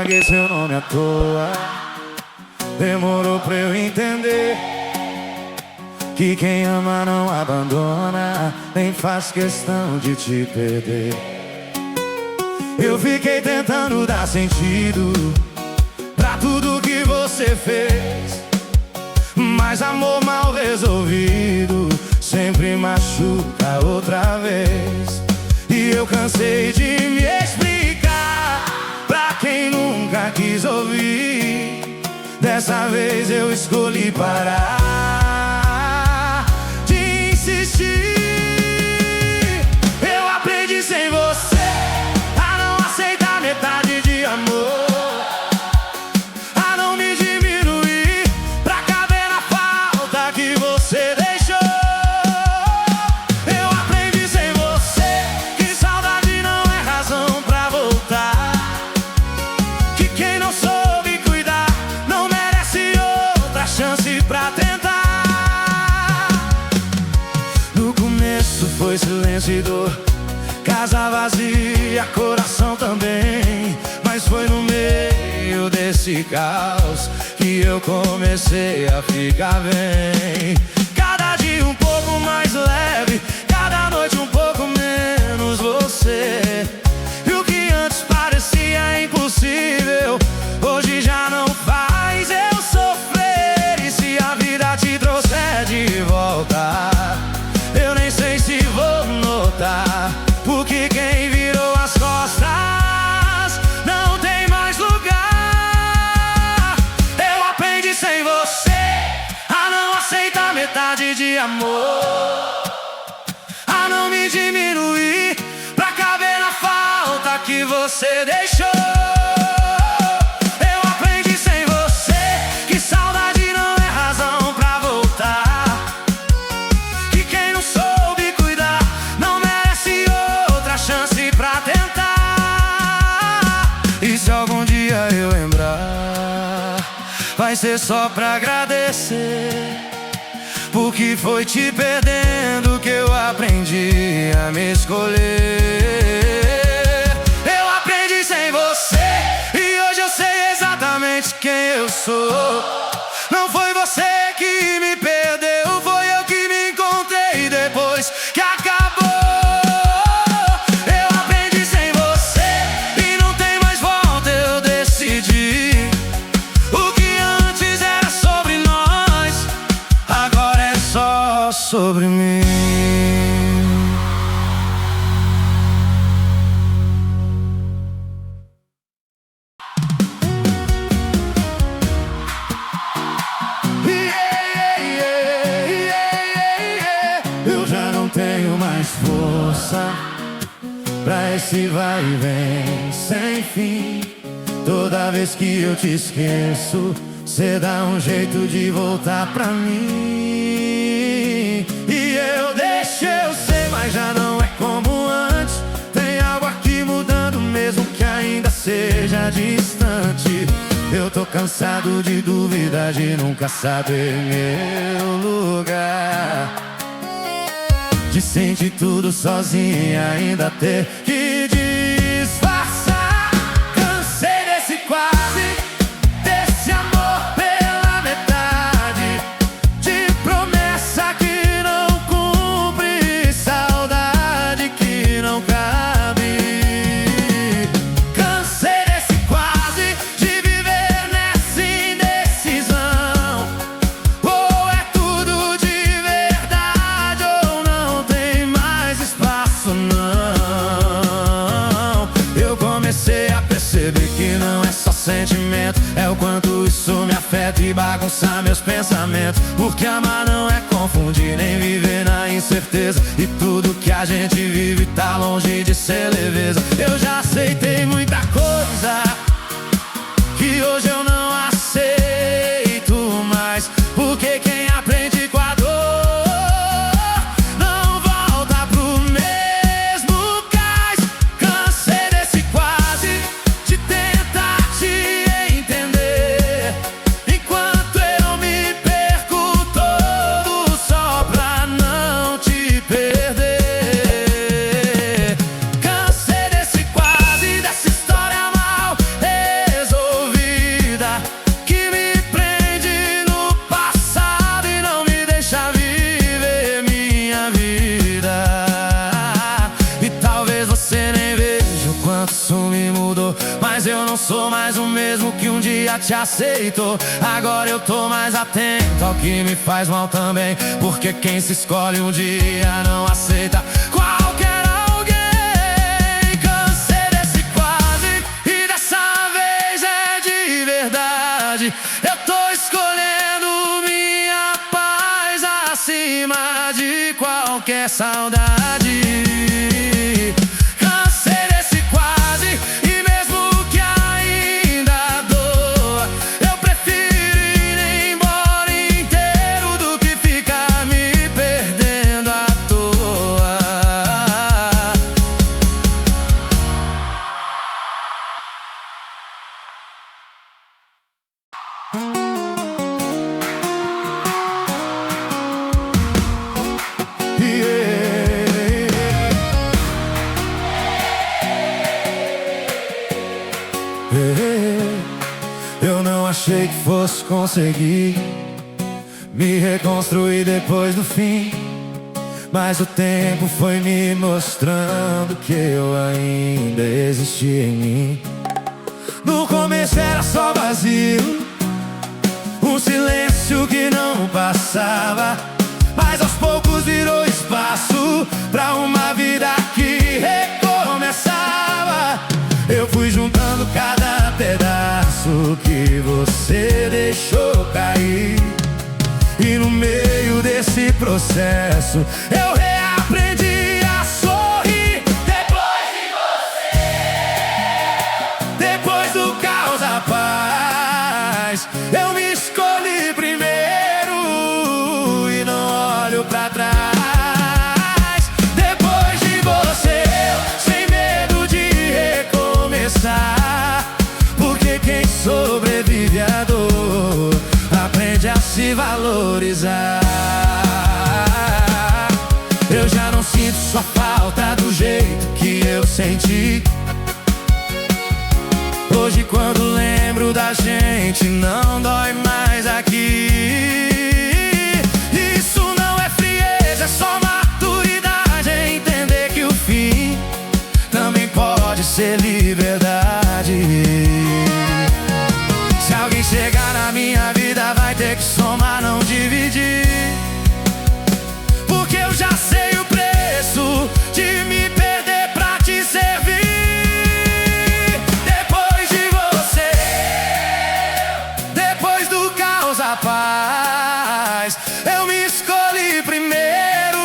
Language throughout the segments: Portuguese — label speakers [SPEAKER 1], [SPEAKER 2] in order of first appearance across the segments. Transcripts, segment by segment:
[SPEAKER 1] apaguei seu nome à toa. Demorou pra eu entender que quem ama não abandona, nem faz questão de te perder. Eu fiquei tentando dar sentido pra tudo que você fez, mas amor mal resolvido sempre machuca outra vez. E eu cansei de me explicar pra quem nunca quis ouvir. Dessa vez eu escolhi parar de insistir. Eu aprendi sem você a não aceitar metade de amor, a não me diminuir pra caber na falta que você deixou. Eu aprendi sem você que saudade não é razão pra voltar, que quem não soube cuidar não merece outra chance pra tentar. No começo foi silêncio e dor, casa vazia, coração também. Mas foi no meio desse caos que eu comecei a ficar bem. Cada dia um pouco mais leve, cada noite um pouco menos você. E o que antes parecia impossível, hoje já não faz eu sofrer. E se a vida te trouxer de volta, eu nem sei se vou notar, porque quem virou as costas não tem mais lugar. Eu aprendi sem você a não aceitar metade de amor, a não me diminuir pra caber na falta que você deixou. Eu aprendi sem você que saudade não é razão pra voltar, que quem não soube cuidar não merece outra chance pra tentar. E se algum dia eu lembrar, vai ser só pra agradecer, porque foi te perdendo que eu aprendi a me escolher. Eu aprendi sem você e hoje eu sei exatamente quem eu sou. Não foi você que me perdeu, foi eu que me encontrei depois que acabou. Eu aprendi sem você e não tem mais volta, eu decidi. O que antes era sobre nós, agora é só sobre mim. Eu já não tenho mais força pra esse vai e vem sem fim. Toda vez que eu te esqueço, cê dá um jeito de voltar pra mim. E eu deixo eu ser, mas já não é como antes. Tem algo aqui mudando mesmo que ainda seja distante. Eu tô cansado de dúvida, de nunca saber meu lugar, de sentir tudo sozinho e ainda ter que disfarçar. Cansei desse quase, desse amor pela metade, de promessa que não cumpre, saudade que não cabe. Cansei desse quase, de viver nessa indecisão. Ou é tudo de verdade ou não tem mais espaço, não. Eu comecei a perceber que não é só sentimento, é o quanto isso me afeta e bagunça meus pensamentos. Porque amar não é confundir, nem viver na incerteza, e tudo que a gente vive tá longe de ser leveza. Eu já aceitei muita coisa que hoje eu não aceito mais, porque quem aprende com a dor não volta pro mesmo cais. Cansei desse quase, de tentar te entender, enquanto eu me perco todo só pra não te perder. Cansei desse quase, dessa história mal, mais o mesmo que um dia te aceitou. Agora eu tô mais atento ao que me faz mal também, porque quem se escolhe um dia não aceita qualquer alguém. Cansei desse quase e dessa vez é de verdade. Eu tô escolhendo minha paz acima de qualquer saudade. Cansei desse quase e mesmo que ainda doa, eu prefiro ir embora inteiro do que ficar me perdendo à toa. Eu não achei que fosse conseguir me reconstruir depois do fim, mas o tempo foi me mostrando que eu ainda existia em mim. No começo era só vazio, um silêncio que não passava, mas aos poucos virou espaço pra uma vida que recomeçava. Eu fui juntando cada pedaço que você deixou cair, e no meio desse processo eu reaprendi a sorrir. Depois de você, depois do caos a paz, eu me escolhi primeiro e não olho pra trás. Depois de você, sem medo de recomeçar, porque quem sobrevive à dor aprende a se valorizar. Eu já não sinto sua falta do jeito que eu senti. Hoje quando lembro da gente não dói mais aqui. Isso não é frieza, é só maturidade, é entender que o fim também pode ser liberdade. Se alguém chegar na minha vida vai ter que somar, não dividir, porque eu já sei o preço de me perder pra te servir. Depois de você, depois do caos a paz, eu me escolhi primeiro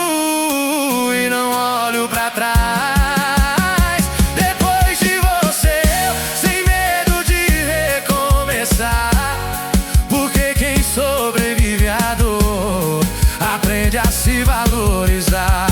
[SPEAKER 1] e não olho pra trás. Depois de você, sem medo de recomeçar, porque quem sobrevive à dor aprende a se valorizar.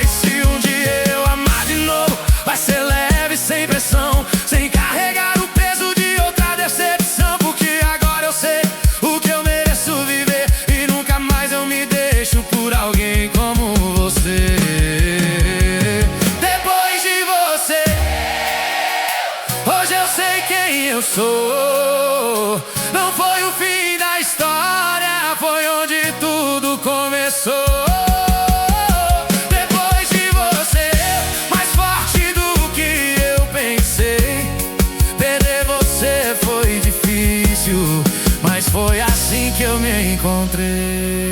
[SPEAKER 1] E se um dia eu amar de novo, vai ser leve, sem pressão, sem carregar o peso de outra decepção, porque agora eu sei o que eu mereço viver e nunca mais eu me deixo por alguém como você. Depois de você, hoje eu sei quem eu sou. Não foi o fim da história, foi onde tudo começou. Depois de você, mais forte do que eu pensei. Perder você foi difícil, mas foi assim que eu me encontrei.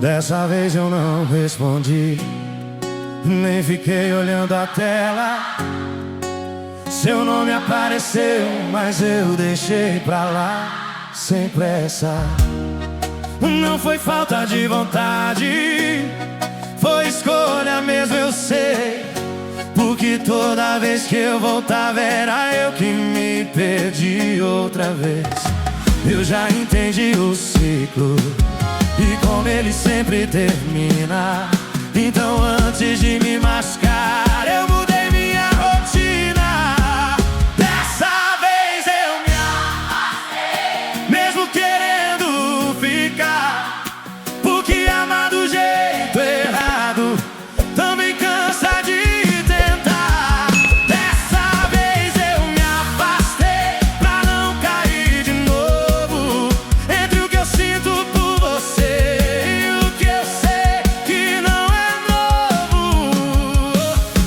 [SPEAKER 1] Dessa vez eu não respondi, nem fiquei olhando a tela. Seu nome apareceu, mas eu deixei pra lá, sem pressa. Não foi falta de vontade, foi escolha mesmo, eu sei, porque toda vez que eu voltava era eu que me perdi outra vez. Eu já entendi o ciclo e como ele sempre termina. Então antes de me machucar, eu mudei minha rotina. Dessa vez eu me afastei, mesmo querendo ficar, porque amar do jeito errado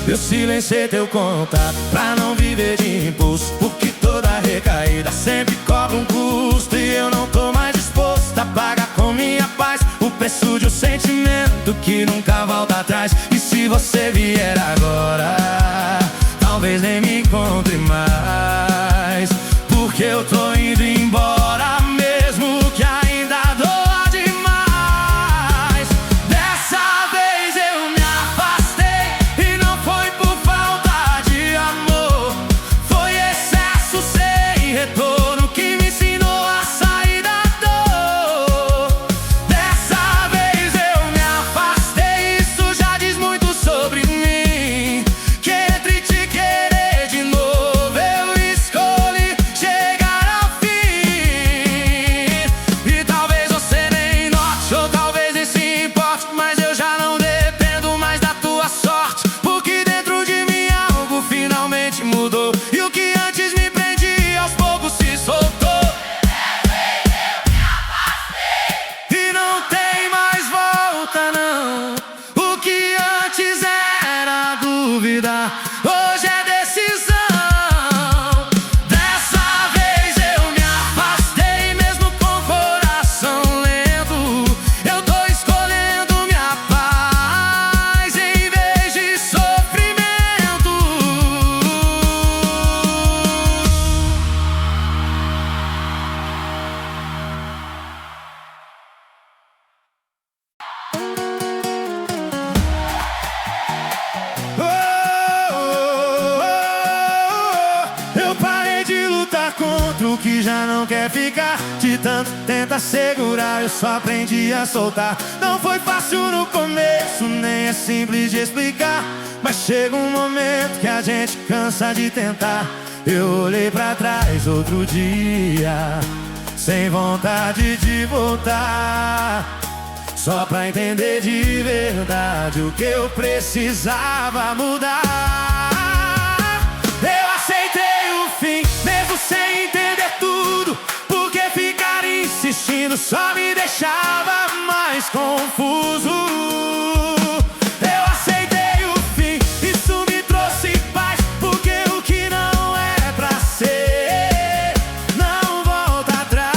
[SPEAKER 1] Eu silenciei teu contato pra não viver de impulso, porque toda recaída sempre cobra um custo. E eu não tô mais disposto a pagar com minha paz o preço de um sentimento que nunca volta atrás. E se você vier agora, talvez nem me encontre mais, porque eu tô indo embora, mesmo que ainda doa demais. Dessa vez eu me afastei e não foi por falta de amor, foi excesso sem retorno que me ensinou a sair da dor. Dessa vez eu me afastei, isso já diz muito sobre mim, que entre te querer de novo eu escolhi chegar ao fim. E talvez você nem note, ou talvez nem se importe, mas eu já não dependo mais da tua sorte, porque dentro de mim algo finalmente mudou, e o que antes me prendia aos poucos se soltou. E não tem mais volta não, o que antes era dúvida, hoje é decisão. Dessa vez eu me afastei, mesmo com o coração lento. Eu tô escolhendo minha paz em vez de sofrimento. Eu parei de lutar contra o que já não quer ficar, de tanto tenta segurar eu só aprendi a soltar. Não foi fácil no começo, nem é simples de explicar, mas chega um momento que a gente cansa de tentar. Eu olhei pra trás outro dia, sem vontade de voltar, só pra entender de verdade o que eu precisava mudar. Eu aceitei o fim, mesmo sem entender tudo, porque ficar insistindo só me deixava mais confuso. Eu aceitei o fim, isso me trouxe paz, porque o que não é pra ser não volta atrás.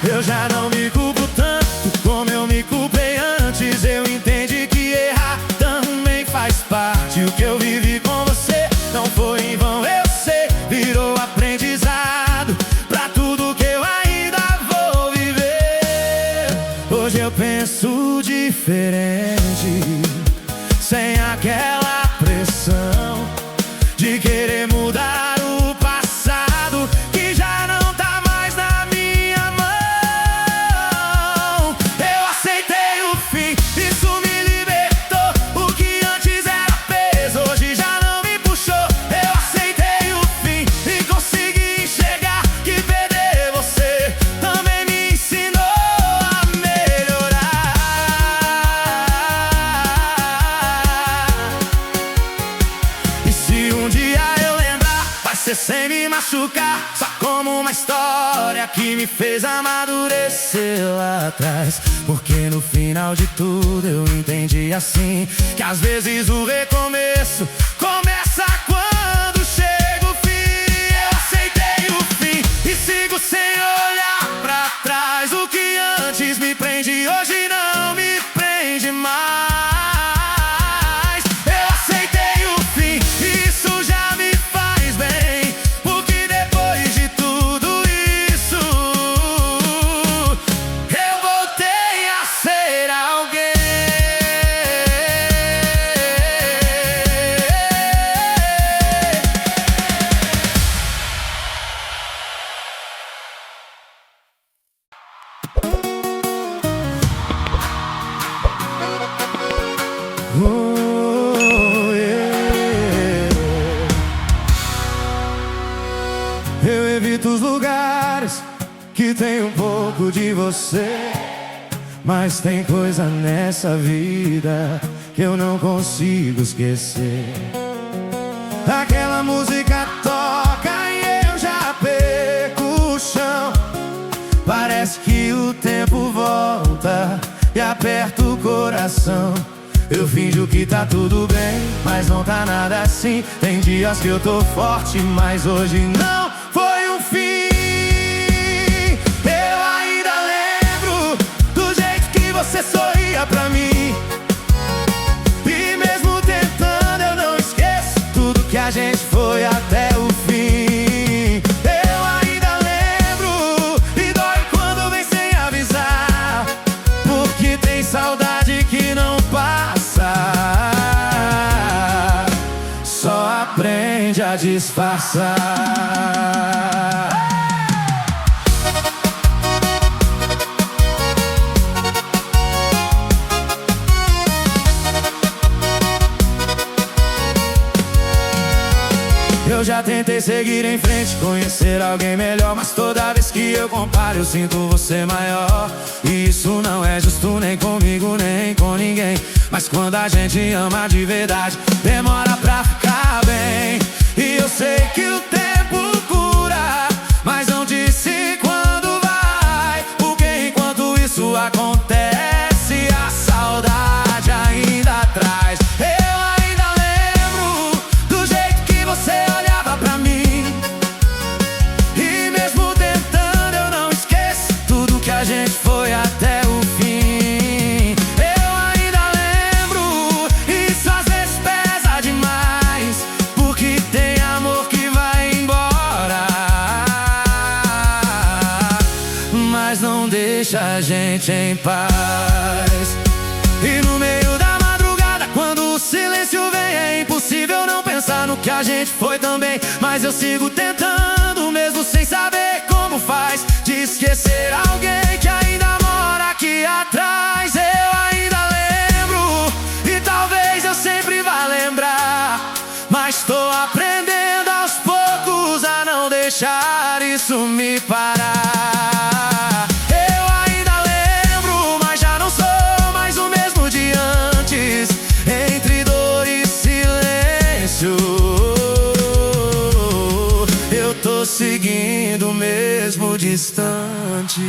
[SPEAKER 1] Eu já não me culpo tanto como eu me culpei antes. Eu entendi que errar também faz parte. O que eu vivi com você não foi em vão, eu sei, virou aprendizado pra tudo que eu ainda vou viver. Hoje eu penso diferente, sem aquela pressão de querer mudar o passado que já não tá mais na minha mão. Eu aceitei o fim, isso me libertou. O que antes era peso, hoje já não me puxou. Eu aceitei o fim e consegui enxergar que perder você também me ensinou a melhorar. E se um dia eu lembrar, vai ser sem me machucar, só como uma história que me fez amadurecer lá atrás. Porque no final de tudo eu entendi assim, que às vezes o recomeço começa quando chega o fim. Eu aceitei o fim e sigo sem olhar pra trás. O que antes me prende hoje não me prende mais. Eu aceitei o fim e isso já me faz bem, porque depois de tudo isso eu voltei a ser alguém. Oh, yeah. Eu evito os lugares que tem um pouco de você, mas tem coisa nessa vida que eu não consigo esquecer. Aquela música toca e eu já perco o chão. Parece que o tempo volta e aperta o coração. Eu finjo que tá tudo bem, mas não tá nada assim. Tem dias que eu tô forte, mas hoje não foi um fim. Eu ainda lembro do jeito que você sorria pra mim. E mesmo tentando eu não esqueço tudo que a gente foi até o fim. Eu ainda lembro e dói quando vem sem avisar, porque tem saudade que não passa. Só aprende a disfarçar. Eu já tentei seguir em frente, conhecer alguém melhor, mas toda vez que eu comparo eu sinto você maior. E isso não é justo nem comigo, nem com ninguém. Mas quando a gente ama de verdade, demora pra ficar bem. E eu sei que o tempo cura, mas não disse quando vai, porque enquanto isso acontece, a saudade ainda traz. Eu ainda lembro do jeito que você olhava pra mim. E mesmo tentando eu não esqueço tudo que a gente foi até o fim. Eu ainda lembro, isso às vezes pesa demais, porque tem amor que vai embora, mas não deixa a gente em paz. E no meio da madrugada, quando o silêncio vem, é impossível não pensar no que a gente foi também. Mas eu sigo tentando, mesmo sem saber como faz, de esquecer alguém que ainda mora aqui atrás. Eu ainda lembro, e talvez eu sempre vá lembrar, mas tô aprendendo aos poucos a não deixar isso me parar. Eu ainda lembro, mas já não sou mais o mesmo de antes. Entre dor e silêncio, eu tô seguindo mesmo distante.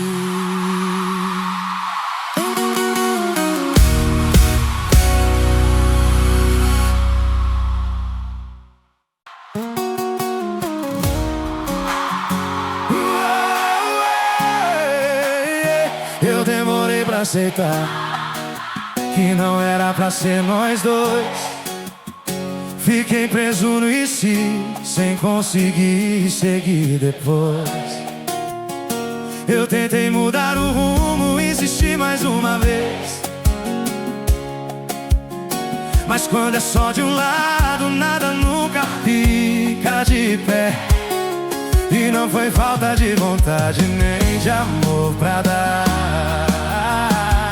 [SPEAKER 1] Eu demorei pra aceitar que não era pra ser nós dois. Fiquei preso no e se, sem conseguir seguir depois. Eu tentei mudar o rumo, insisti mais uma vez, mas quando é só de um lado, nada nunca fica de pé. E não foi falta de vontade nem de amor pra dar,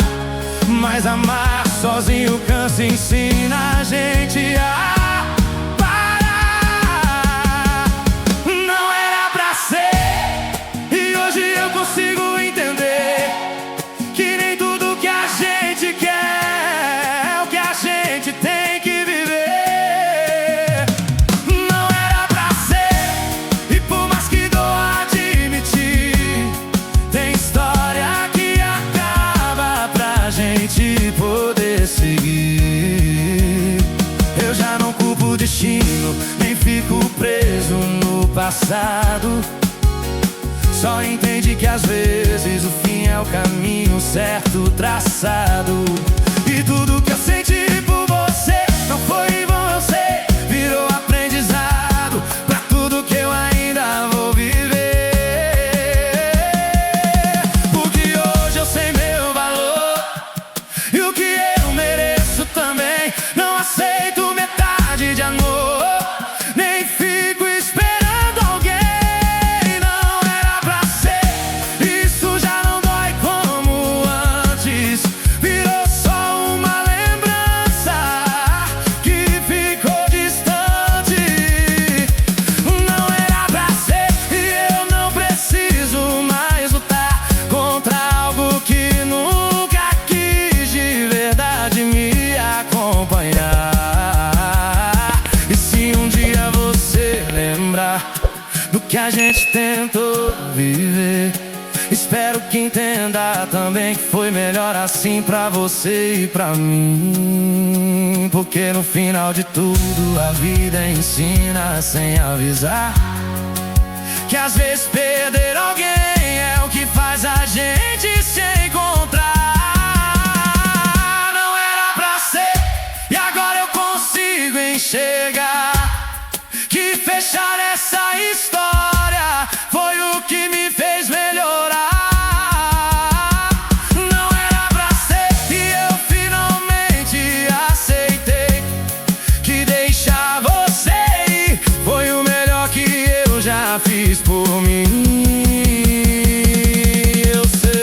[SPEAKER 1] mas amar sozinho cansa e ensina a gente a parar. Não era pra ser, e hoje eu consigo entender que nem tudo que a gente quer é o que a gente tem que viver. Não era pra ser, e por mais que doa admitir, tem história que acaba pra gente poder seguir. Eu já não culpo o destino, nem fico preso no passado. Só entende que às vezes o fim é o caminho certo traçado. E tudo que eu senti por você não foi em vão, eu sei, virou aprendizado pra tudo que eu ainda vou viver. Porque hoje eu sei meu valor e o que eu mereço também. Não aceito metade de amor, nem fico esperando alguém. Não era pra ser, isso já não dói como antes. Virou só uma lembrança que ficou distante. Não era pra ser, e eu não preciso mais lutar contra algo que nunca quis de verdade me acompanhar. E se um dia você lembrar do que a gente tentou viver, espero que entenda também que foi melhor assim pra você e pra mim. assim, porque no final de tudo a vida ensina sem avisar que às vezes perder alguém é o que faz a gente se encontrar. Não era pra ser, e agora eu consigo enxergar que fechar essa história foi o que me fez melhorar. Não era pra ser, e eu finalmente aceitei que deixar você ir foi o melhor que eu já fiz por mim. Eu sei.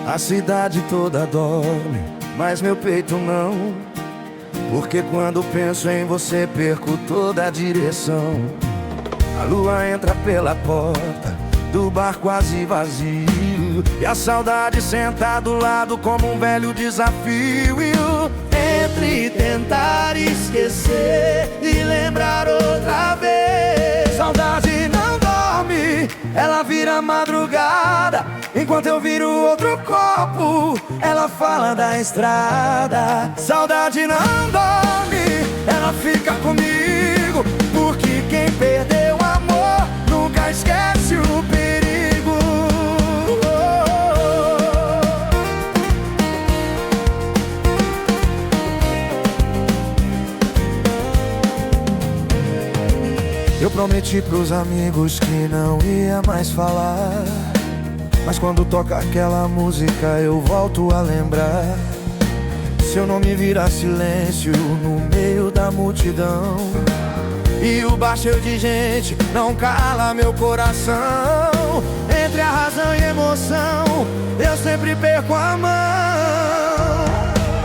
[SPEAKER 1] A cidade toda dorme, mas meu peito não. Porque quando penso em você perco toda a direção. A lua entra pela porta do bar quase vazio, e a saudade senta do lado como um velho desafio. Entre tentar esquecer e lembrar outra vez, saudade não dorme, ela vira madrugada. Enquanto eu viro outro copo, ela fala da estrada. Saudade não dorme, ela fica comigo, porque quem perdeu o amor nunca esquece o perigo. Eu prometi pros amigos que não ia mais falar, mas quando toca aquela música eu volto a lembrar. Seu nome vira silêncio no meio da multidão, e o bar cheio de gente não cala meu coração. Entre a razão e a emoção eu sempre perco a mão.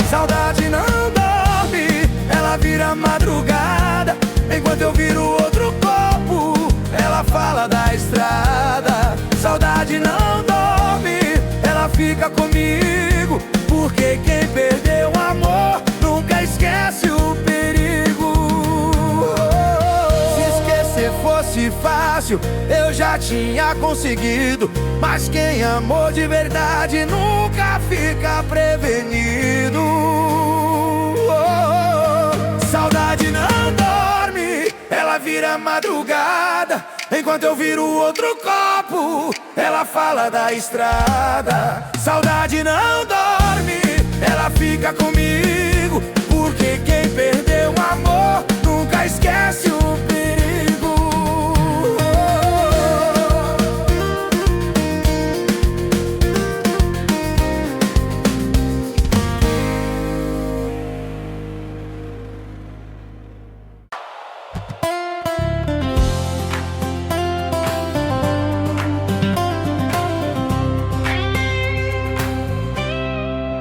[SPEAKER 1] Saudade não dorme, ela vira madrugada. Enquanto eu viro outro copo, ela fala da estrada. Saudade não dorme, ela fica comigo, porque quem perdeu o amor nunca esquece o perigo. Se esquecer fosse fácil, eu já tinha conseguido, mas quem amou de verdade nunca fica prevenido. Saudade não dorme, ela vira madrugada. Enquanto eu viro outro copo, ela fala da estrada. Saudade não dorme, ela fica comigo, porque quem perdeu o amor nunca esquece o perigo.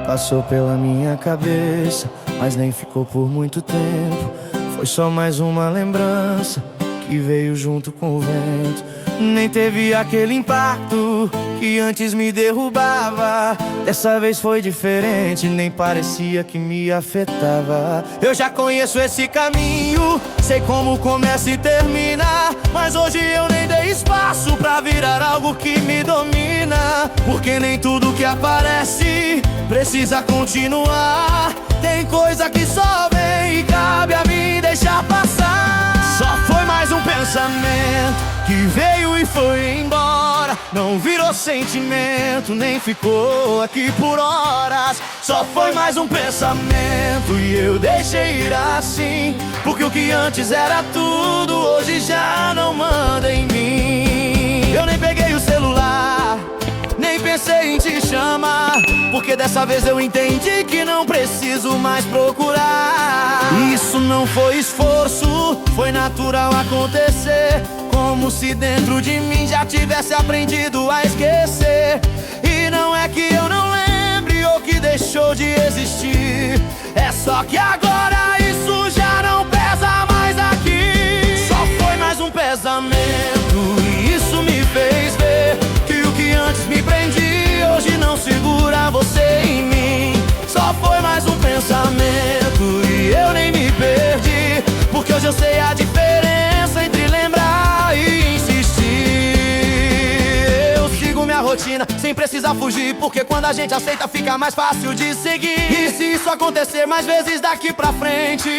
[SPEAKER 1] Passou pela minha cabeça, mas nem ficou por muito tempo. Foi só mais uma lembrança que veio junto com o vento. Nem teve aquele impacto que antes me derrubava. Dessa vez foi diferente, nem parecia que me afetava. Eu já conheço esse caminho, sei como começa e termina, mas hoje eu nem dei espaço pra virar algo que me domina. Porque nem tudo que aparece precisa continuar. Tem coisa que só vem e cabe a mim deixar passar. Só foi mais um pensamento que veio e foi embora. Não virou sentimento, nem ficou aqui por horas. Só foi mais um pensamento e eu deixei ir assim. Porque o que antes era tudo, hoje já não manda em mim. Eu nem peguei o celular, nem pensei em te chamar, porque dessa vez eu entendi que não preciso mais procurar. Isso não foi esforço, foi natural acontecer, como se dentro de mim já tivesse aprendido a esquecer. E não é que eu não lembre ou que deixou de existir, é só que agora isso já não pesa mais aqui. Só foi mais um pesamento e isso me fez ver que o que antes me prendia hoje não segura você em mim. Só foi mais um pensamento
[SPEAKER 2] precisa fugir, porque quando a gente aceita fica mais fácil de seguir. E se isso acontecer mais vezes daqui pra frente,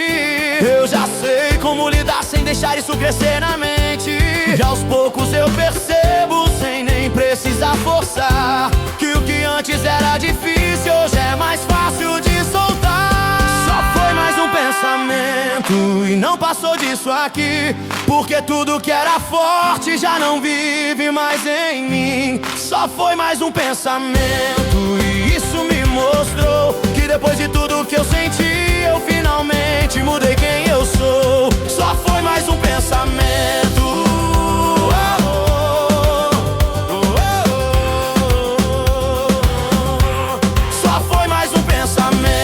[SPEAKER 2] eu já sei como lidar sem deixar isso crescer na mente. E aos poucos eu percebo, sem nem precisar forçar, que o que antes era difícil hoje é mais fácil de soltar. Só foi mais um pensamento e não passou disso aqui, porque tudo que era forte já não vive mais em mim. Só foi mais um pensamento e isso me mostrou que depois de tudo que eu senti, eu finalmente mudei quem eu sou. Só foi mais um pensamento. Só foi mais um pensamento.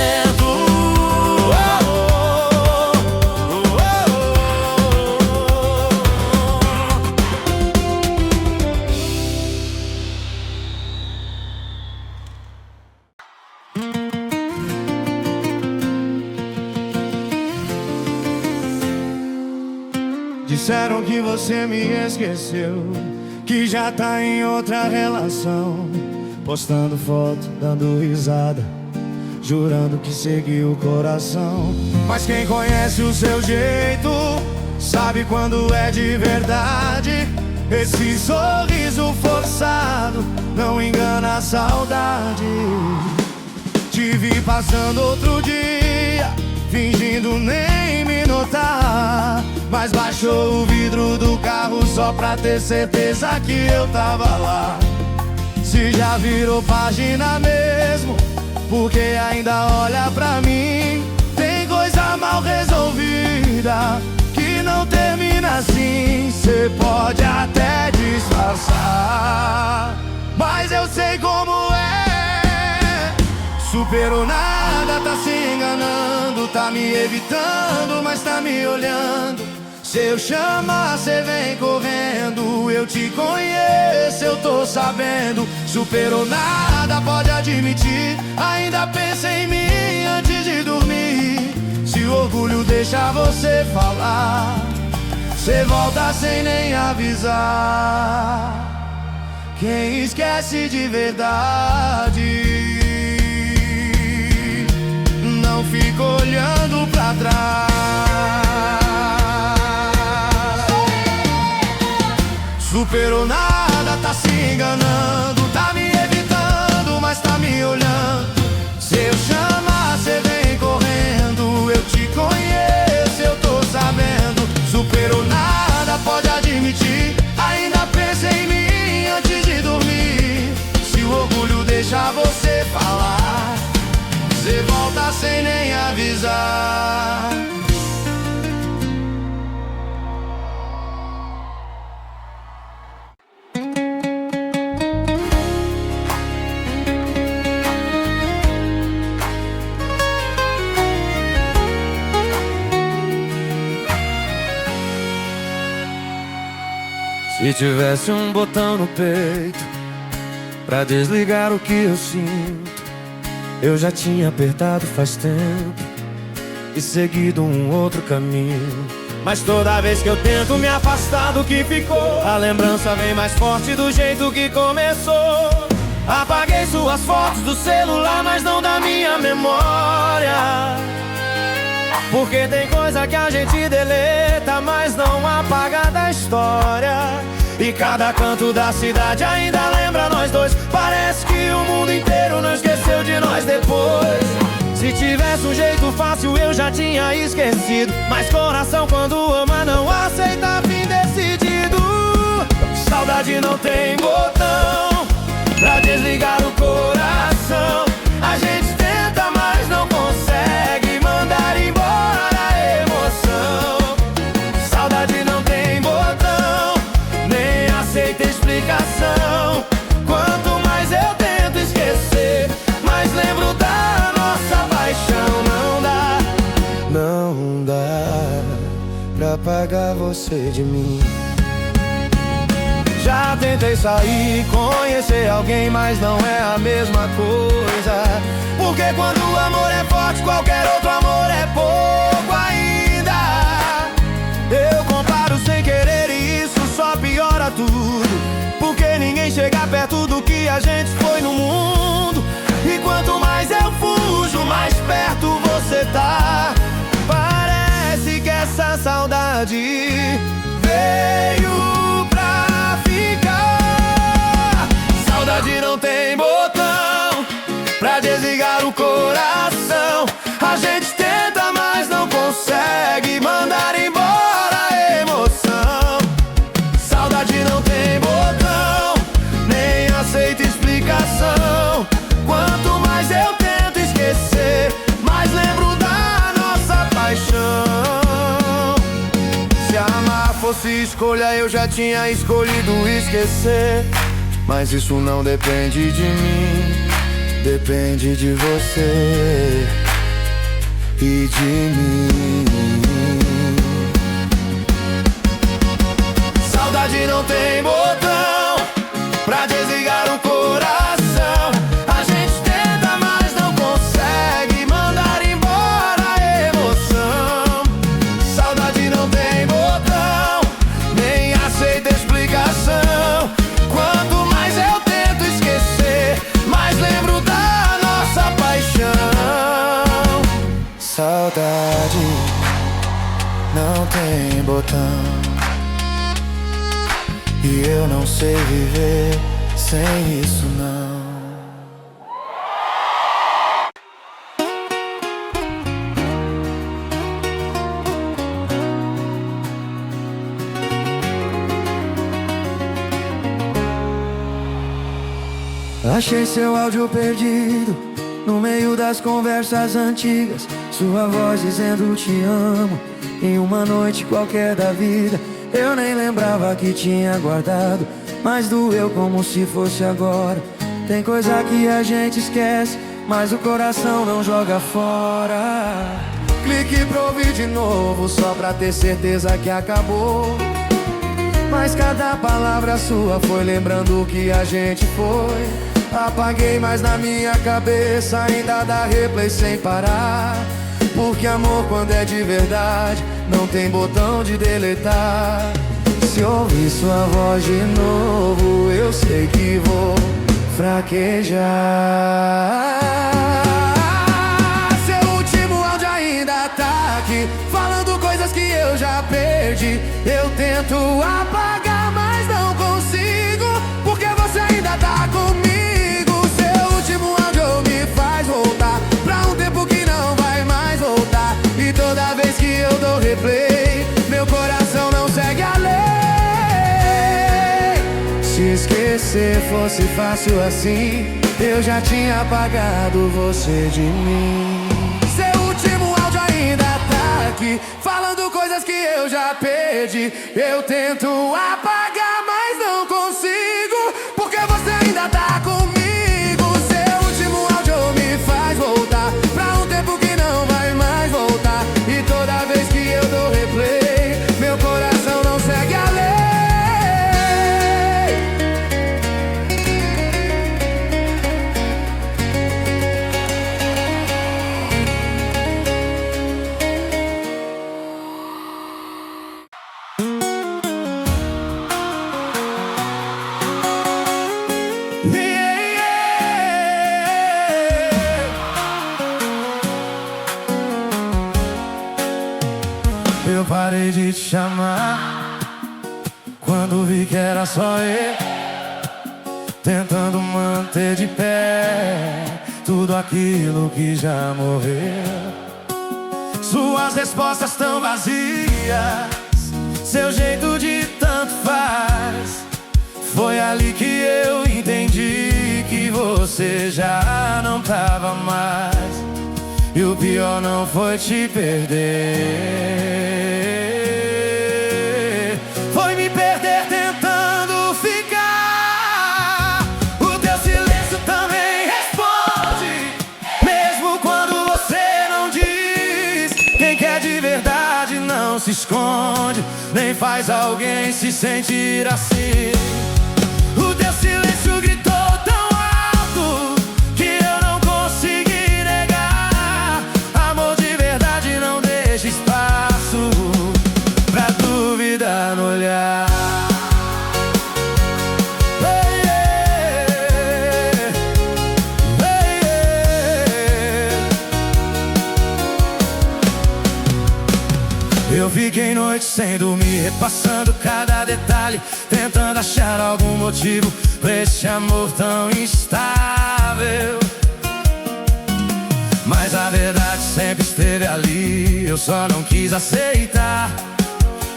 [SPEAKER 1] Disseram que você me esqueceu, que já tá em outra relação, postando foto, dando risada, jurando que seguiu o coração. Mas quem conhece o seu jeito sabe quando é de verdade. Esse sorriso forçado não engana a saudade. Te vi passando outro dia, fingindo nem me notar, mas baixou o vidro do carro só pra ter certeza que eu tava lá. Se já virou página mesmo, porque ainda olha pra mim. Tem coisa mal resolvida que não termina assim. Cê pode até disfarçar, mas eu sei como é. Superou nada, tá se enganando, tá me evitando, mas tá me olhando. Se eu chamar, cê vem correndo. Eu te conheço, eu tô sabendo. Superou nada, pode admitir. Ainda pensa em mim antes de dormir. Se o orgulho deixa você falar, cê volta sem nem avisar. Quem esquece de verdade não fica olhando pra trás. Superou nada, tá se enganando, tá me evitando, mas tá me olhando. Se eu chamar, cê vem correndo. Eu te conheço, eu tô sabendo. Superou nada, pode admitir. Ainda pensa em mim antes de dormir. Se o orgulho deixa você falar, cê volta sem nem avisar. Se tivesse um botão no peito pra desligar o que eu sinto, eu já tinha apertado faz tempo e seguido um outro caminho. Mas toda vez que eu tento me afastar do que ficou, a lembrança vem mais forte do jeito que começou. Apaguei suas fotos do celular, mas não da minha memória, porque tem coisa que a gente deleta, mas não apaga da história. E cada canto da cidade ainda lembra nós dois. Parece que o mundo inteiro não esqueceu de nós depois. Se tivesse um jeito fácil eu já tinha esquecido, mas coração quando ama não aceita fim decidido. Saudade não tem botão pra desligar o coração. A gente tenta, mas não consegue mandar embora a emoção. Saudade não tem botão, nem aceita explicação. Quanto mais eu tento esquecer, mais lembro da nossa paixão. Não dá pra apagar você de mim. Já tentei sair, conhecer alguém, mas não é a mesma coisa. Porque quando o amor é forte, qualquer outro amor é pouco ainda. Eu comparo sem querer e isso só piora tudo, porque ninguém chega perto do que
[SPEAKER 2] a gente foi no mundo. E quanto mais eu fujo, mais perto você tá. Parece que essa saudade veio pra ficar. Saudade não tem botão pra desligar o coração. A gente tenta, mas não consegue mandar embora a emoção. Saudade não tem botão, nem aceita explicação. Quanto mais eu tento esquecer, mais lembro da nossa paixão. Se amar fosse escolha, eu já tinha escolhido esquecer. Mas isso não depende de mim, depende de você e de mim. Saudade não tem botão pra desligar o coração. A gente tenta, mas não consegue mandar embora a emoção. Saudade não tem botão, nem aceita explicação. Quanto mais eu tento esquecer, mais lembro da nossa paixão. Saudade não tem botão, e eu não sei viver sem isso não. Achei seu áudio perdido no meio das conversas antigas. Sua voz dizendo te amo em uma noite qualquer da vida. Eu nem lembrava que tinha guardado, mas doeu como se fosse agora. Tem coisa que a gente esquece, mas o coração não joga fora. Clique pra ouvir de novo, só pra ter certeza que acabou. Mas cada palavra sua foi lembrando o que a gente foi. Apaguei, mas na minha cabeça ainda dá replay sem parar. Porque amor, quando é de verdade, não tem botão de deletar. Se ouvir sua voz de novo, eu sei que vou fraquejar. Seu último áudio ainda tá aqui, falando coisas que eu já perdi. Eu tento apagar, mas não consigo, porque você ainda tá comigo. Seu último áudio me faz voltar pra um tempo que não vai mais voltar. E toda vez que eu dou replay, meu coração não segue a lei. Se esquecer fosse fácil assim, eu já tinha apagado você de mim. Seu último áudio ainda tá aqui, falando coisas que eu já perdi. Eu tento apagar, mas não consigo, porque você ainda tá comigo. Seu último áudio me faz voltar pra um tempo que não vai mais voltar. E toda vez que eu dou replay, meu coração não segue a lei. Eu parei de te chamar quando vi que era só eu, tentando manter de pé tudo aquilo que já morreu. Suas respostas tão vazias, seu jeito de tanto faz. Foi ali que eu entendi que você já não tava mais. E o pior não foi te perder, foi me perder tentando ficar. O teu silêncio também responde, mesmo quando você não diz. Quem quer de verdade não se esconde, nem faz alguém se sentir assim. O teu silêncio gritou tão alto que eu não consegui negar. Amor de verdade não deixa espaço pra dúvida no olhar.
[SPEAKER 1] Eu fiquei noites sem dormir, repassando cada detalhe, tentando achar algum motivo pra esse amor tão instável. Mas a verdade sempre esteve ali, eu só não quis aceitar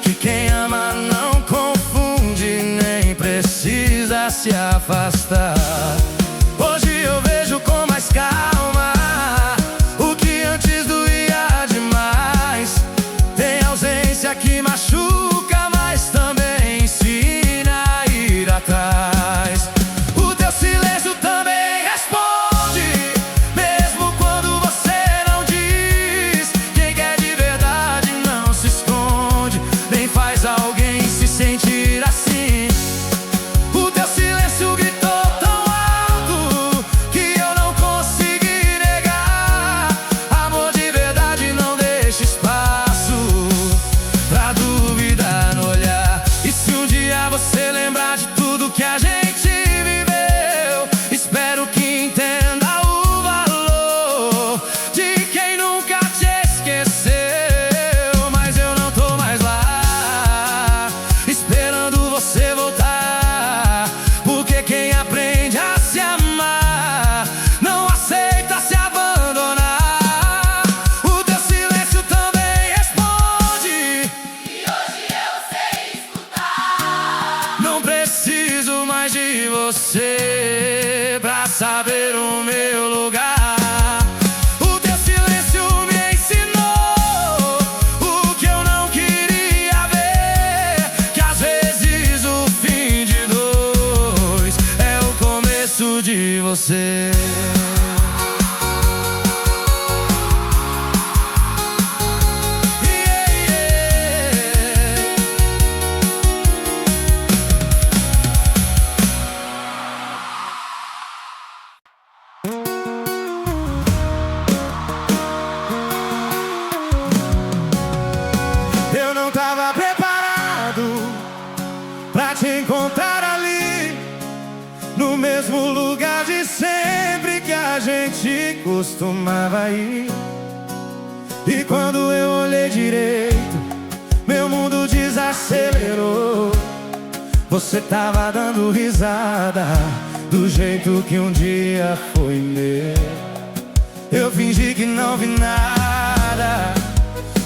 [SPEAKER 1] que quem ama não confunde, nem precisa se afastar. Hoje eu vejo com mais calma o que antes doía demais. Tem ausência que machuca, mas também ensina a ir atrás. O teu silêncio também responde, mesmo quando você não diz. Quem quer de verdade não se esconde, nem faz alguém se sentir assim. O teu silêncio gritou tão alto que eu não consegui negar. Amor de verdade não deixa espaço pra dúvida no olhar. E se um dia você lembrar de tudo que a gente viveu, espero que entenda o valor de quem nunca te esqueceu. Mas eu não tô mais lá, esperando você voltar, porque quem aprende a se amar não aceita se abandonar. O teu silêncio também responde, e hoje eu sei escutar. Não preciso mais de você pra saber o meu lugar. O teu silêncio me ensinou o que eu não queria ver, que às vezes o fim de dois é o começo de você. Eu não tava preparado pra te encontrar ali, no mesmo lugar de sempre que a gente costumava ir. E quando eu olhei direito, meu mundo desacelerou. Você tava dando risada do jeito que um dia foi meu. Eu fingi que não vi nada,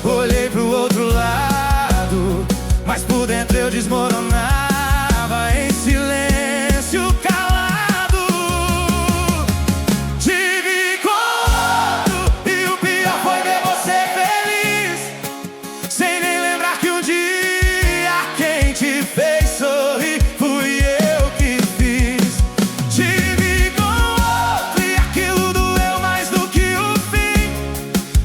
[SPEAKER 1] olhei pro outro lado, mas por dentro eu desmoronava em silêncio calado. Te vi com outro e o pior foi ver você feliz, sem nem lembrar que um dia quem te fez sorrir fui eu que fiz. Te vi com outro e aquilo doeu mais do que o fim,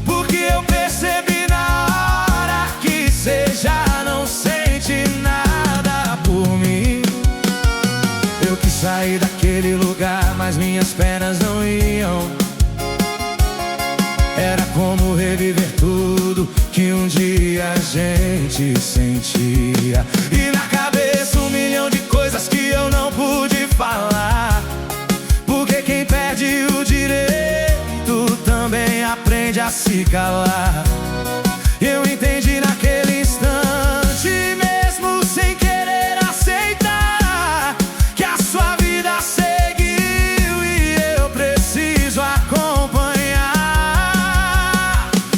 [SPEAKER 1] porque eu percebi na hora que cê já não sente nada por mim. Eu quis sair daquele lugar, mas minhas pernas não iam. Era como reviver tudo que um dia a gente sentia. E na cabeça 1 milhão de coisas que eu não pude falar, porque quem perde o direito também aprende a se calar. Eu entendi naquele instante, mesmo sem querer aceitar, que a sua vida seguiu e eu preciso acompanhar.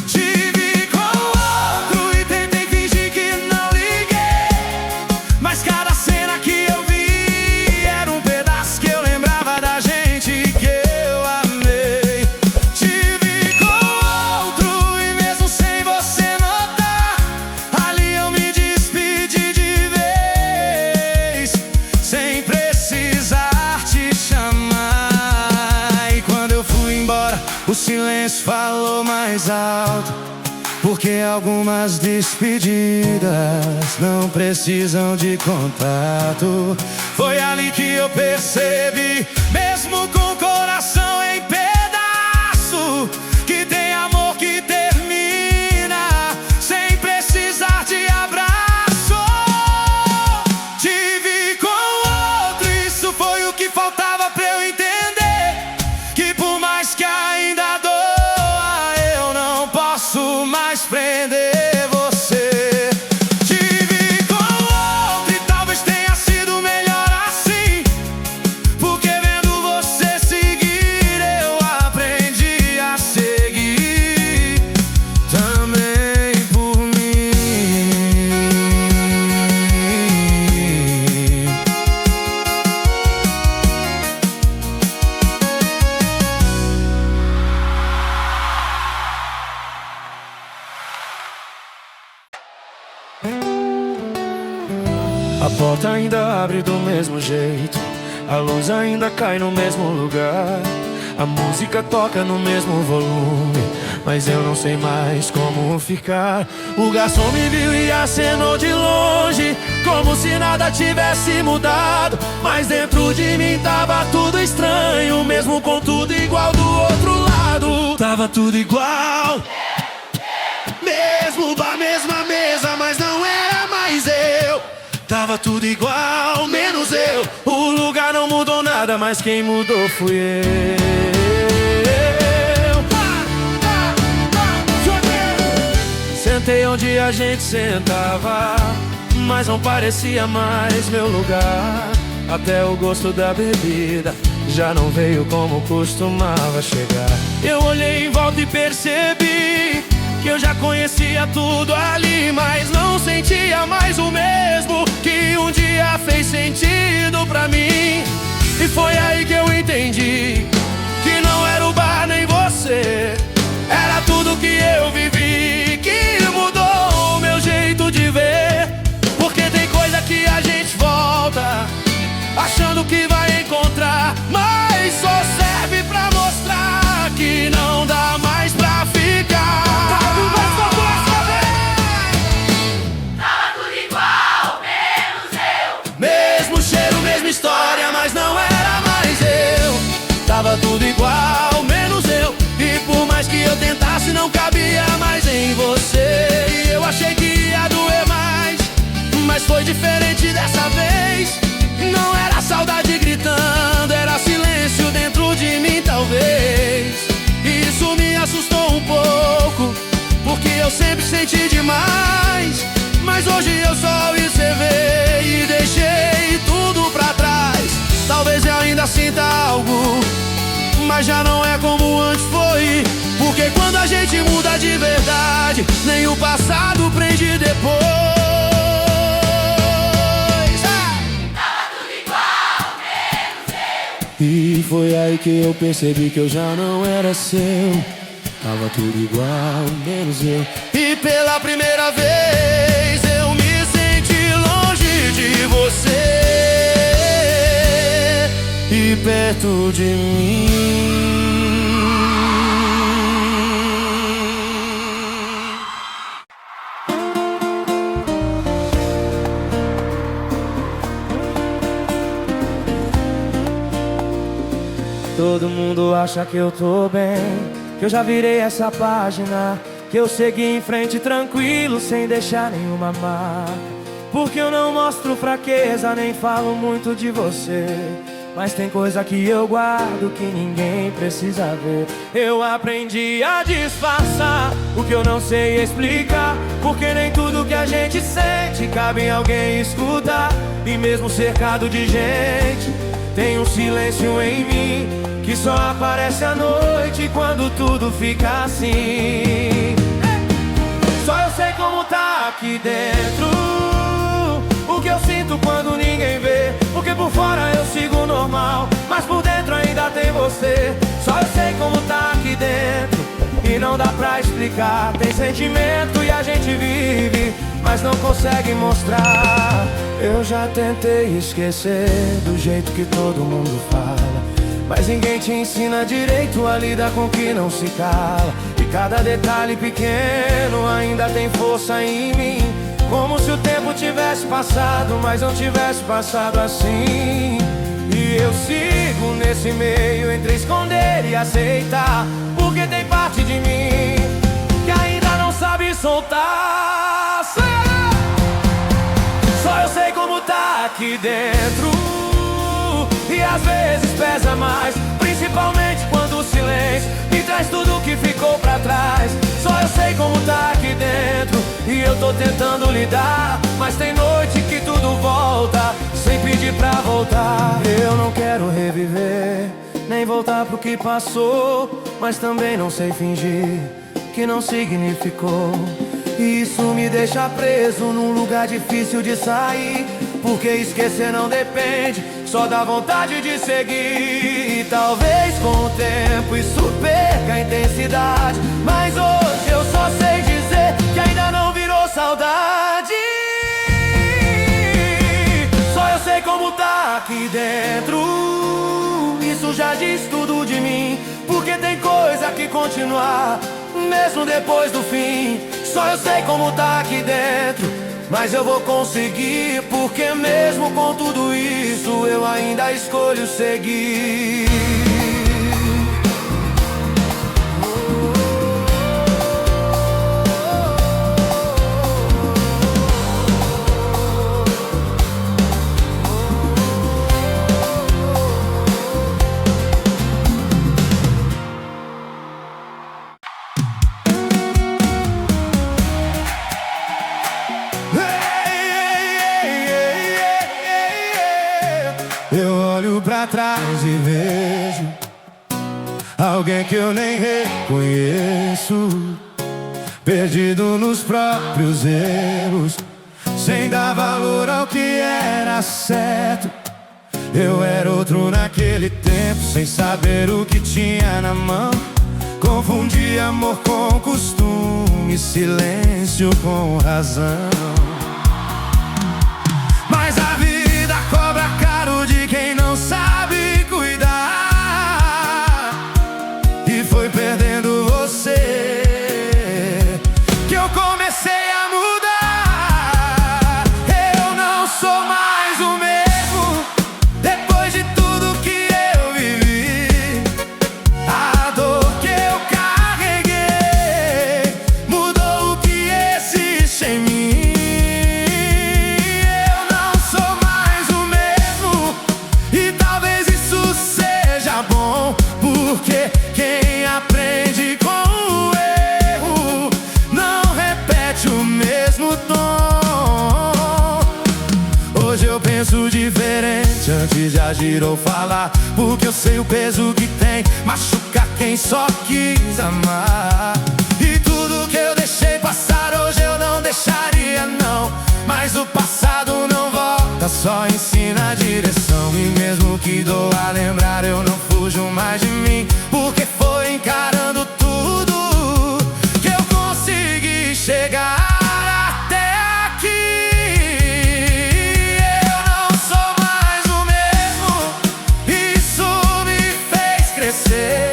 [SPEAKER 1] Te vi com outro e tentei fingir que não liguei, mas cada cena que eu vi era um pedaço que eu lembrava da gente que eu amei. Te vi com outro e mesmo sem você notar, ali eu me despedi de vez, sem precisar te chamar. E quando eu fui embora, o silêncio falou mais alto, porque algumas despedidas não precisam de contato. Foi ali que eu percebi, mesmo com o coração em pedaço, que tem amor que termina sem precisar de abraço. Te vi com outro, isso foi o que faltava pra eu entender, que por mais que ainda doa, eu não posso mais prender você. A porta ainda abre do mesmo jeito, a luz ainda cai no mesmo lugar, a música toca no mesmo volume, mas eu não sei mais como ficar. O garçom me viu e acenou de longe, como se nada tivesse mudado, mas dentro de mim tava tudo estranho, mesmo com tudo igual do outro lado. Tava tudo igual, mesmo bar, mesma mesa, mas não era mais eu. Tava tudo igual, menos eu. O lugar não mudou nada, mas quem mudou fui eu. Sentei onde a gente sentava, mas não parecia mais meu lugar. Até o gosto da bebida já não veio como costumava chegar. Eu olhei em volta e percebi que eu já conhecia tudo ali, mas não sentia mais o mesmo que um dia fez sentido pra mim. E foi aí que eu entendi que não era o bar nem você, era tudo que eu vivi que mudou o meu jeito de ver. Porque tem coisa que a gente volta achando que vai encontrar, mas só serve pra mostrar que não dá mais pra ficar.
[SPEAKER 3] Tava tudo igual, menos eu.
[SPEAKER 1] Mesmo cheiro, mesma história, mas não era mais eu. Tava tudo igual, menos eu. E por mais que eu tentasse, não cabia mais em você. E eu achei que ia doer mais, mas foi diferente dessa vez. Não era saudade gritando, era silêncio dentro de mim talvez. E isso me assustou um pouco, porque eu sempre senti demais. Mas hoje eu só observei e deixei tudo pra trás. Talvez eu ainda sinta algo, mas já não é como antes foi. Porque quando a gente muda de verdade, nem o passado prende depois. E foi aí que eu percebi que eu já não era seu. Tava tudo igual, menos eu. E pela primeira vez eu me senti longe de você e perto de mim. Todo mundo acha que eu tô bem, que eu já virei essa página, que eu segui em frente tranquilo, sem deixar nenhuma marca. Porque eu não mostro fraqueza, nem falo muito de você, mas tem coisa que eu guardo que ninguém precisa ver. Eu aprendi a disfarçar o que eu não sei explicar, porque nem tudo que a gente sente cabe em alguém escutar. E mesmo cercado de gente, tem um silêncio em mim que só aparece à noite quando tudo fica assim. Só eu sei como tá aqui dentro, o que eu sinto quando ninguém vê. Porque por fora eu sigo normal, mas por dentro ainda tem você. Só eu sei como tá aqui dentro e não dá pra explicar. Tem sentimento e a gente vive, mas não consegue mostrar. Eu já tentei esquecer do jeito que todo mundo fala, mas ninguém te ensina direito a lidar com o que não se cala. E cada detalhe pequeno ainda tem força em mim, como se o tempo tivesse passado, mas não tivesse passado assim. E eu sigo nesse meio entre esconder e aceitar, porque tem parte de mim que ainda não sabe soltar. Só eu sei como tá aqui dentro, e às vezes pesa mais, principalmente quando o silêncio me traz tudo que ficou pra trás. Só eu sei como tá aqui dentro, e eu tô tentando lidar, mas tem noite que tudo volta, sem pedir pra voltar. Eu não quero reviver, nem voltar pro que passou, mas também não sei fingir que não significou. E isso me deixa preso num lugar difícil de sair, porque esquecer não depende só da vontade de seguir. E talvez com o tempo isso perca a intensidade, mas hoje eu só sei dizer que ainda não virou saudade.
[SPEAKER 2] aqui dentro. Isso já diz tudo de mim, porque tem coisa que continuar mesmo depois do fim. Só eu sei como tá aqui dentro, mas eu vou conseguir, porque mesmo com tudo isso eu ainda escolho seguir.
[SPEAKER 1] Eu olho pra trás e vejo alguém que eu nem reconheço, perdido nos próprios erros, sem dar valor ao que era certo. Eu era outro naquele tempo, sem saber o que tinha na mão. Confundi amor com costume, silêncio com razão. Mas a vida cobra caro de quem não sabe cuidar, e foi perdendo você que eu comecei a mudar. Eu não sou mais o mesmo depois de tudo que eu vivi. A dor que eu carreguei mudou o que existe em mim. Porque quem aprende com o erro não repete o mesmo tom. Hoje eu penso diferente antes de agir ou falar, porque eu sei o peso que tem machucar quem só quis amar. E tudo que eu deixei passar hoje eu não deixaria não, mas o passado não volta, só ensina a direção. E mesmo que doa lembrar, eu não fujo mais de mim, porque foi encarando tudo que eu consegui chegar até aqui. Eu não sou mais o mesmo, isso me fez crescer,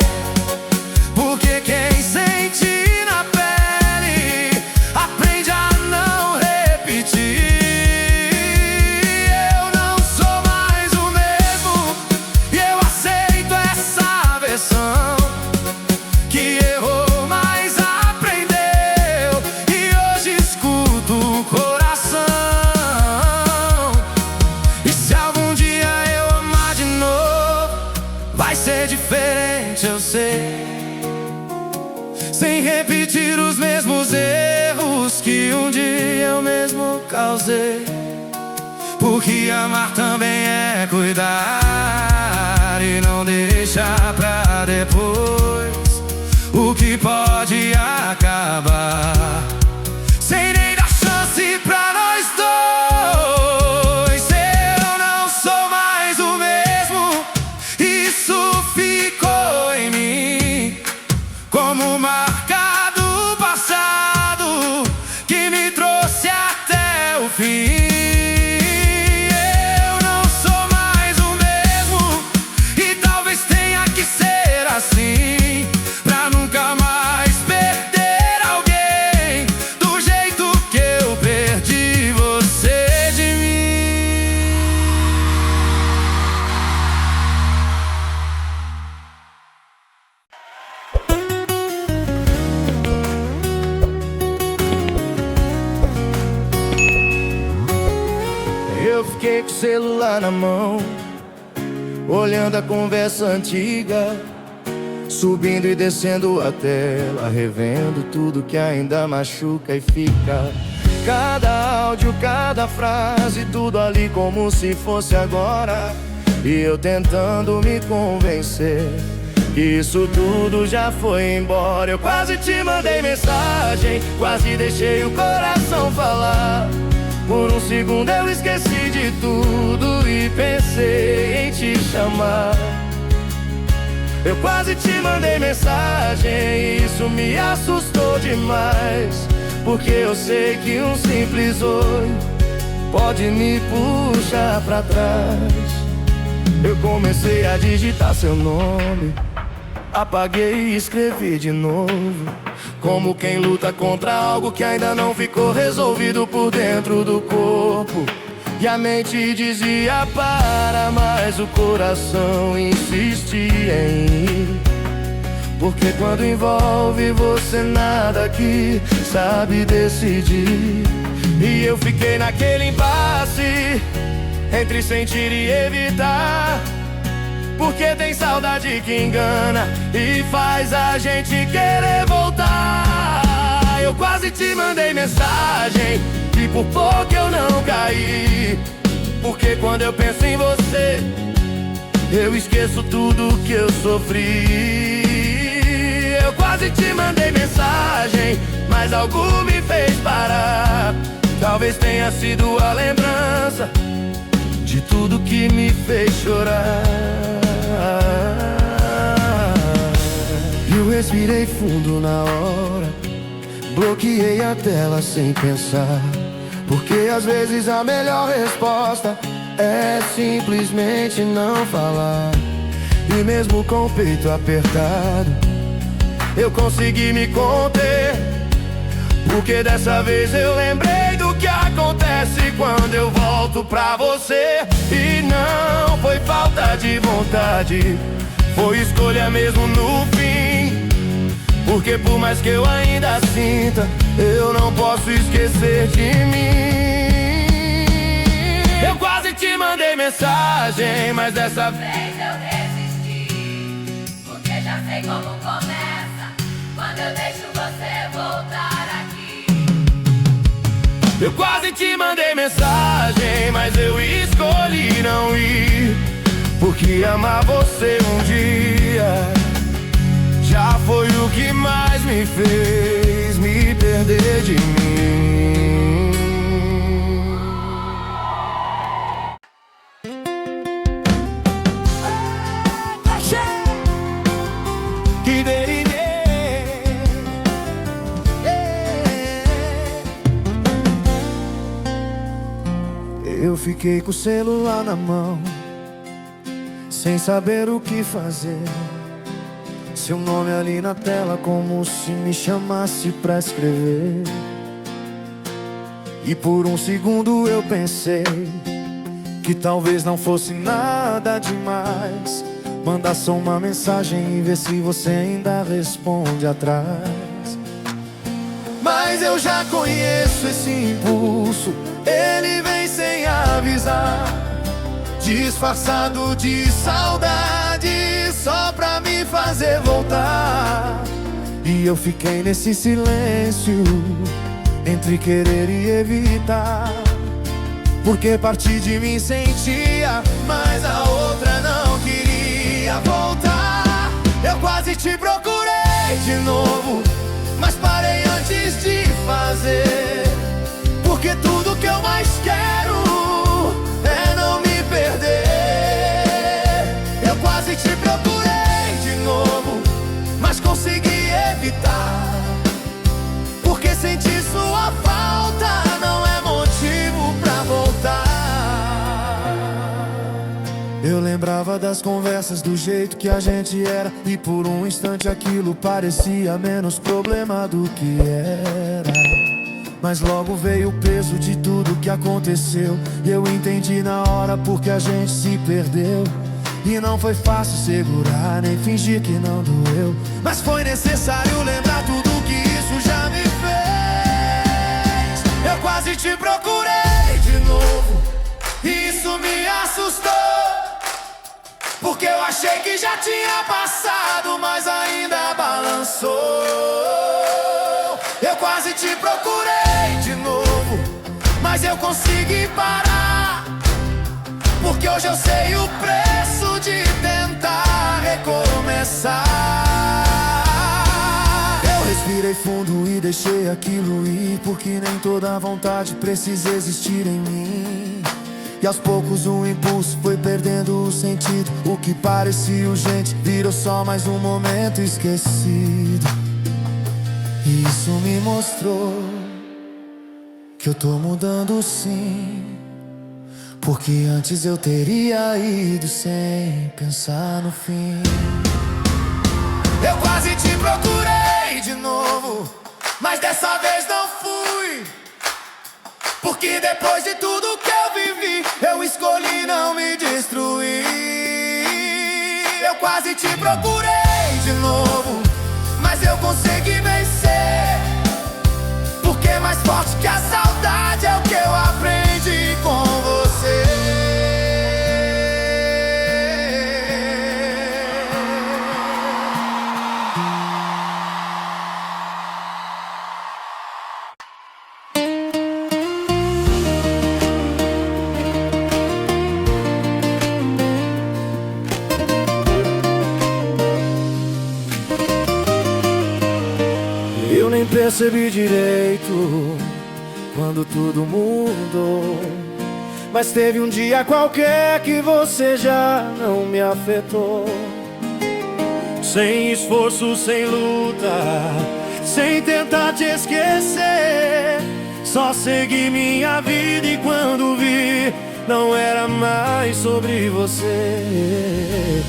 [SPEAKER 1] porque quem sente na pele aprende a não repetir. Eu não sou mais o mesmo e eu aceito essa versão, que errou, mas aprendeu, e hoje escuto o coração. E se algum dia eu amar de novo, vai ser diferente, eu sei, sem repetir os mesmos erros que um dia eu mesmo causei. Porque amar também é cuidar e não deixar pra depois o que pode acabar sem nem dar chance pra nós dois. Eu não sou mais o mesmo, isso ficou em mim como marca do passado que me trouxe até o fim. Eu não sou mais o mesmo e talvez tenha que ser assim, pra nunca mais perder alguém do jeito que eu perdi você de mim.
[SPEAKER 2] Eu fiquei com o celular na mão, olhando a conversa antiga, subindo e descendo a tela, revendo tudo que ainda machuca e fica. Cada áudio, cada frase, tudo ali como se fosse agora. E eu tentando me convencer que isso tudo já foi embora. Eu quase te mandei mensagem, quase deixei o coração falar. Por um segundo eu esqueci de tudo e pensei em te chamar. Eu quase te mandei mensagem e isso me assustou demais, porque eu sei que um simples oi pode me puxar pra trás.
[SPEAKER 1] Eu comecei a digitar seu nome, apaguei e escrevi de novo, como quem luta contra algo que ainda não ficou resolvido por dentro do corpo. E a mente dizia para, mas o coração insistia em ir, porque quando envolve você nada aqui sabe decidir. E eu fiquei naquele impasse entre sentir e evitar, porque tem saudade que engana e faz a gente querer voltar. Eu quase te mandei mensagem e por pouco eu não caí, porque quando eu penso em você eu esqueço tudo que eu sofri. Eu quase te mandei mensagem, mas algo me fez parar. Talvez tenha sido a lembrança de tudo que me fez chorar. Eu respirei fundo na hora, bloqueei a tela sem pensar, porque às vezes a melhor resposta é simplesmente não falar. E mesmo com o peito apertado, eu consegui me conter, porque dessa vez eu lembrei do que acontece quando eu volto pra você. E não foi falta de vontade, foi escolha mesmo no fim, porque por mais que eu ainda sinta, eu não posso esquecer de mim. Eu quase te mandei mensagem, mas dessa vez
[SPEAKER 3] eu desisti, porque já sei como começa quando eu deixo você voltar aqui.
[SPEAKER 1] Eu quase te mandei mensagem, mas eu escolhi não ir, porque amar você um dia já foi o que mais me fez me perder de mim. Eu fiquei com o celular na mão, sem saber o que fazer. Seu nome ali na tela, como se me chamasse pra escrever. E por um segundo eu pensei que talvez não fosse nada demais mandar só uma mensagem e ver se você ainda responde atrás. Mas eu já conheço esse impulso, ele vem sem avisar, disfarçado de saudade, só pra me fazer voltar. E eu fiquei nesse silêncio, entre querer e evitar, porque parte de mim sentia, mas a outra não queria voltar. Eu quase te procurei de novo, mas parei antes de fazer, porque tudo que eu mais quero é não me perder. Eu quase te procurei de novo, mas consegui evitar, porque sentir sua falta não é motivo pra voltar. Eu lembrava das conversas, do jeito que a gente era, e por um instante aquilo parecia menos problema do que era. Mas logo veio o peso de tudo que aconteceu, e eu entendi na hora porque a gente se perdeu. E não foi fácil segurar, nem fingir que não doeu, mas foi necessário lembrar tudo que isso já me fez. Eu quase te procurei de novo, e isso me assustou, porque eu achei que já tinha passado, mas ainda balançou. Eu quase te procurei de novo, mas eu consegui parar, porque hoje eu sei o preço de tentar recomeçar. Eu respirei fundo e deixei aquilo ir, porque nem toda vontade precisa existir em mim. E aos poucos o impulso foi perdendo o sentido, o que parecia urgente virou só mais um momento esquecido. E isso me mostrou que eu tô mudando sim,
[SPEAKER 2] Porque antes eu teria ido sem pensar no fim.
[SPEAKER 1] Eu quase te procurei de novo, mas dessa vez não fui. Porque depois de tudo que eu vivi, eu escolhi não me destruir. Eu quase te procurei de novo, mas eu consegui vencer. Porque mais forte que a saudade é o que eu aprendi com você.
[SPEAKER 2] Eu nem percebi direito quando tudo mudou, mas teve um dia qualquer que você já não me afetou. Sem esforço, sem luta, sem tentar te esquecer, só segui minha vida e quando vi, não era mais sobre você.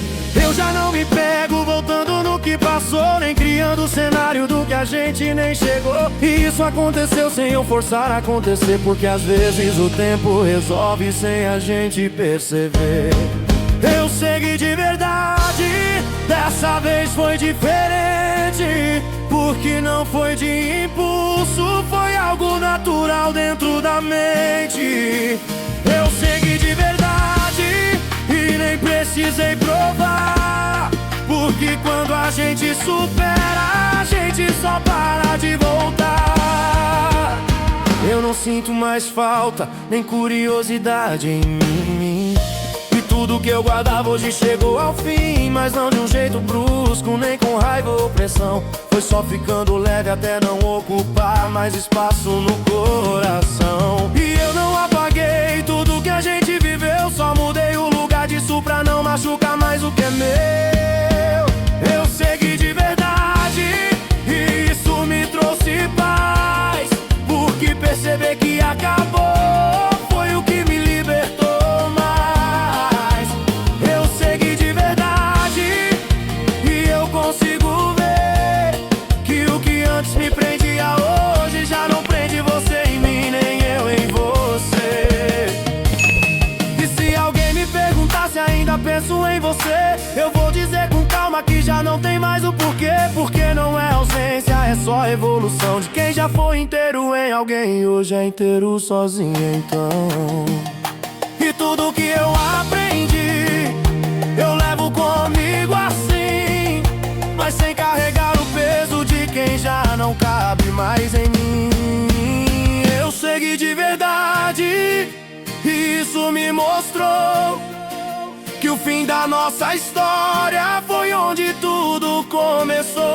[SPEAKER 2] Eu já não me pego voltando no que passou, nem criando o cenário do que a gente nem chegou. E isso aconteceu sem eu forçar a acontecer, porque às vezes o tempo resolve sem a gente perceber. Eu segui de verdade, dessa vez foi diferente, porque não foi de impulso, foi algo natural dentro da mente. Eu segui de verdade e nem precisei provar, porque quando a gente supera, a gente só para de voltar. Eu não sinto mais falta, nem curiosidade em mim. E tudo que eu guardava hoje chegou ao fim, mas não de um jeito brusco, nem com raiva ou pressão. Foi só ficando leve até não ocupar mais espaço no coração. E eu não apaguei tudo que a gente viveu, só mudei o lugar disso pra não machucar mais o que é meu. Eu segui de verdade e isso me trouxe paz, porque perceber que acabou foi o que me libertou mais. Eu segui de verdade e eu consigo ver que o que antes me prendia hoje já não prende você em mim, nem eu em você. E se alguém me perguntar se ainda penso em você, eu vou dizer com calma que já não tem mais o porquê. Porque não é ausência, é só evolução de quem já foi inteiro em alguém e hoje é inteiro sozinho então. E tudo que eu aprendi, eu levo comigo assim, mas sem carregar o peso de quem já não cabe mais em mim. Eu segui de verdade e isso me mostrou que o fim da nossa história foi onde tudo começou.